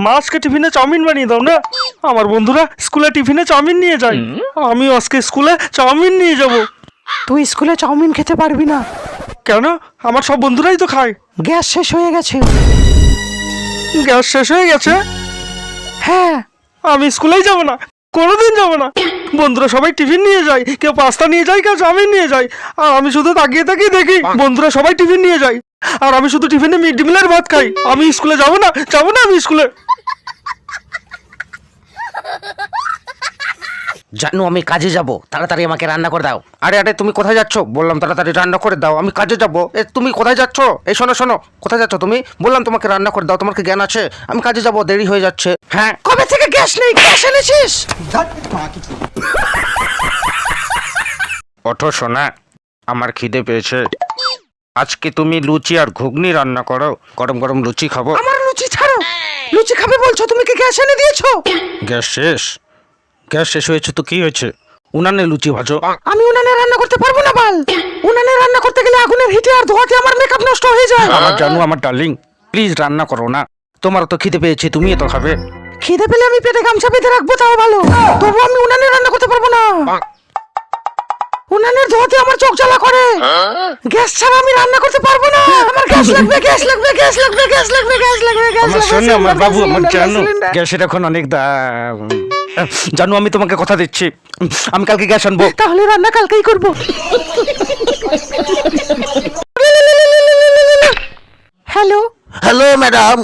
মা আজকে টিফিনে চাউমিন বানিয়ে দাও না, আমার বন্ধুরা স্কুলে টিফিনে চাউমিন নিয়ে যায়, আমিও আজকে স্কুলে চাউমিন নিয়ে যাব। তুই স্কুলে চাউমিন খেতে পারবি না। কেন? আমার সব বন্ধুরাই তো খায়। গ্যাস শেষ হয়ে গেছে। গ্যাস শেষ হয়ে গেছে? হ্যাঁ। আমি স্কুলেই যাব না, কোনোদিন যাব না। বন্ধুরা সবাই টিফিন নিয়ে যায়, কেউ পাস্তা নিয়ে যায়, কেউ চাউমিন নিয়ে যায়, আর আমি শুধু তাকিয়ে তাকিয়ে দেখি বন্ধুরা সবাই টিফিন নিয়ে যায়, আর আমি শুধু টিফিনে মিড ডে মিলের ভাত খাই। আমি স্কুলে যাব না, যাব না আমি স্কুলে। জানো আমি কাজে যাব, তাড়াতাড়ি আমাকে রান্না করে দাও। আরে আরে তুমি কোথায় যাচ্ছ? বললাম তাড়াতাড়ি রান্না করে দাও, আমি কাজে যাব। তুমি কোথায় যাচ্ছ? এই শোনো শোনো, কোথায় যাচ্ছ তুমি? বললাম তোমাকে রান্না করে দাও, তোমার কি জ্ঞান আছে? আমি কাজে যাব, দেরি হয়ে যাচ্ছে। হ্যাঁ, কবে থেকে গ্যাস নেই? গ্যাস এনেছিস? ওঠো সোনা, আমার খিদে পেয়েছে। আজকে তুমি লুচি আর ঘুগনি রান্না করো, গরম গরম লুচি খাবো। আমার লুচি ছাড়ো। লুচি খাবে বলছো, তুমি কি গ্যাস এনে দিয়েছো? গ্যাস শেষ? গ্যাস শেষ হয়েছে তো কি হয়েছে? উনানে লুচি ভাজো। আমি উনানে রান্না করতে পারবো না বাল। উনানে রান্না করতে গেলে আগুনের হিটে আর ধোঁয়াতে আমার মেকআপ নষ্ট হয়ে যায়। আমার জানো, আমার ডার্লিং, প্লিজ রান্না করো না। তোমার তো খিদে পেয়েছে, তুমি তো খাবে। খিদে পেলে আমি পেটে গামছা বেঁধে রাখবো, তাও ভালো। তবু আমি উনানে রান্না করতে পারবো না। উনানের ধোঁয়াতে আমার চোখ জ্বালা করে। গ্যাস ছাড়া আমি রান্না করতে পারবো না। আমার গ্যাস লাগবে, গ্যাস লাগবে, গ্যাস লাগবে, গ্যাস লাগবে, গ্যাস লাগবে, গ্যাস আমার লাগবে। শোনো, আমার বাবু, আমার সিলিন্ডার, জানো সিলিন্ডার। গ্যাসের এখন অনেক দাম। জানো আমি তোমাকে কথা দিচ্ছি, আমি কালকে গ্যাস আনবো। তাহলে রান্না কালকেই করবো। হ্যালো। হ্যালো ম্যাডাম,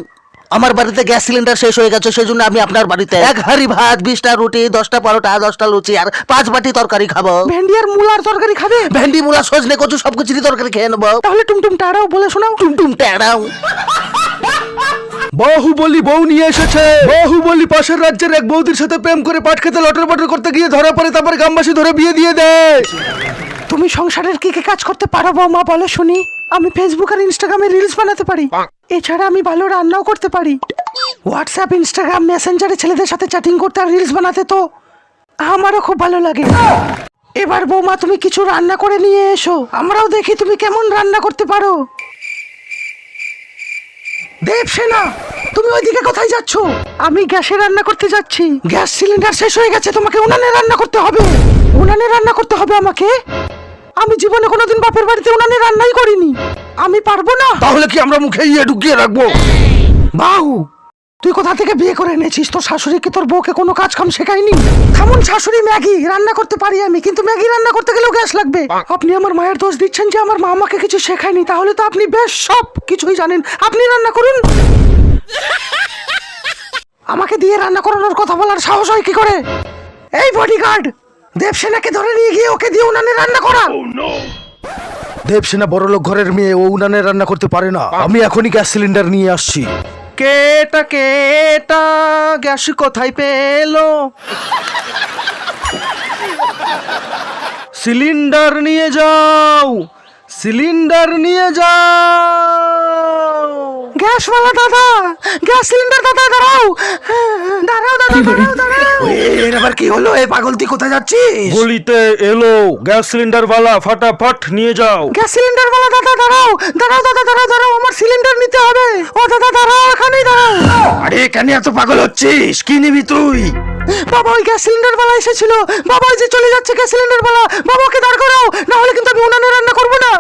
আমার বাড়িতে গ্যাস সিলিন্ডার শেষ হয়ে গেছে, সেই জন্য আমি আপনার বাড়িতে 1 হাঁড়ি ভাত, 20টা রুটি, 10টা পরোটা, 10টা লুচি আর 5 বাটি তরকারি খাবো। ভেন্ডি আর মূলার তরকারি খাবে? ভেন্ডি, মূলা, সজনে, কচু সবকিছুরই তরকারি খেয়ে নেবো। তাহলে টুমটুম টাড়াও বলে শোনাও। টুমটুম টেড়াও। বাহুবলী বউ নিয়ে এসেছে। বাহুবলী পাশের রাজ্যের এক বৌদির সাথে প্রেম করে পাট খেতে লটর পটর করতে গিয়ে ধরা পড়ে, তারপর গ্রামবাসী ধরে বিয়ে দিয়ে দেয়। তুমি সংসারের কি কি কাজ করতে পারো বৌমা, বলো শুনি। আমি ফেসবুক আর ইনস্টাগ্রামে রিলস বানাতে পারি, এছাড়া আমি ভালো রান্নাও করতে পারি। হোয়াটসঅ্যাপ, ইনস্টাগ্রাম, মেসেঞ্জারে ছেলেদের সাথে চ্যাটিং করতে আর রিলস বানাতে তো আমারও খুব ভালো লাগে। এবার বৌমা তুমি কিছু রান্না করে নিয়ে এসো, আমরাও দেখি তুমি কেমন রান্না করতে পারো। দেবসেনা, তুমি ওইদিকে কোথায় যাচ্ছ? আমি গ্যাসে রান্না করতে যাচ্ছি। গ্যাস সিলিন্ডার শেষ হয়ে গেছে, তোমাকে উনানে রান্না করতে হবে। উনানে রান্না করতে হবে আমাকে? আমি জীবনে কোনোদিন বাপের বাড়িতে উনানে রান্নাই করিনি, আমি পারবো না। তাহলে কি আমরা মুখে ইয়ে ঢুকিয়ে রাখবো? বাহু, তুই কোথা থেকে বিয়ে করে এনেছিস? তোর শাশুড়িকে তোর বউকে কোনো কাজ কাম শেখায়নি? কেমন শাশুড়ি? ম্যাগি রান্না করতে পারি আমি, কিন্তু ম্যাগি রান্না করতে গেলেও গ্যাস লাগবে। আপনি আমার মায়ের দোষ দিচ্ছেন যে আমার মা আমাকে কিছু শেখায়নি, তাহলে তো আপনি বেশ সব কিছুই জানেন। আপনি রান্না করুন। আমাকে দিয়ে রান্না করানোর কথা বলার সাহস হয় কি করে? এই বডিগার্ড, দেবসেনাকে ধরে নিয়ে গিয়ে ওকে দিয়ে উনানে রান্না করা। দেবসেনা বড়লোক ঘরের মেয়ে, ও উনানে রান্না করতে পারে না। আমি এখনই গ্যাস সিলিন্ডার নিয়ে আসছি। কেটা কেটা গ্যাস কোথায় পেলো? সিলিন্ডার নিয়ে যাও, সিলিন্ডার নিয়ে যাও। গ্যাসওয়ালা দাদা, গ্যাস সিলিন্ডার দাদা, দাঁড়াও দাঁড়াও দাদা, দাঁড়াও দাঁড়াও। এর আবার কি হলো? এই পাগল, তুই কোথায় যাচ্ছিস? গলিতে এলো গ্যাস সিলিন্ডার বালা, ফাটাফাট নিয়ে যাও। গ্যাস সিলিন্ডার वाला দাদা, দাঁড়াও দাঁড়াও দাদা, দাঁড়াও দাঁড়াও, আমার সিলিন্ডার নিতে হবে। ও দাদা দাঁড়াও, এখানেই দাঁড়াও। আরে কেন এত পাগল হচ্ছিস? কি নিবি তুই? বাবা, ওই গ্যাস সিলিন্ডার वाला এসেছিল। বাবা, ওই যে চলে যাচ্ছে গ্যাস সিলিন্ডার वाला। বাবাকে দাঁড় করাও, না হলে কিন্তু আমি উনানে রান্না করবো না।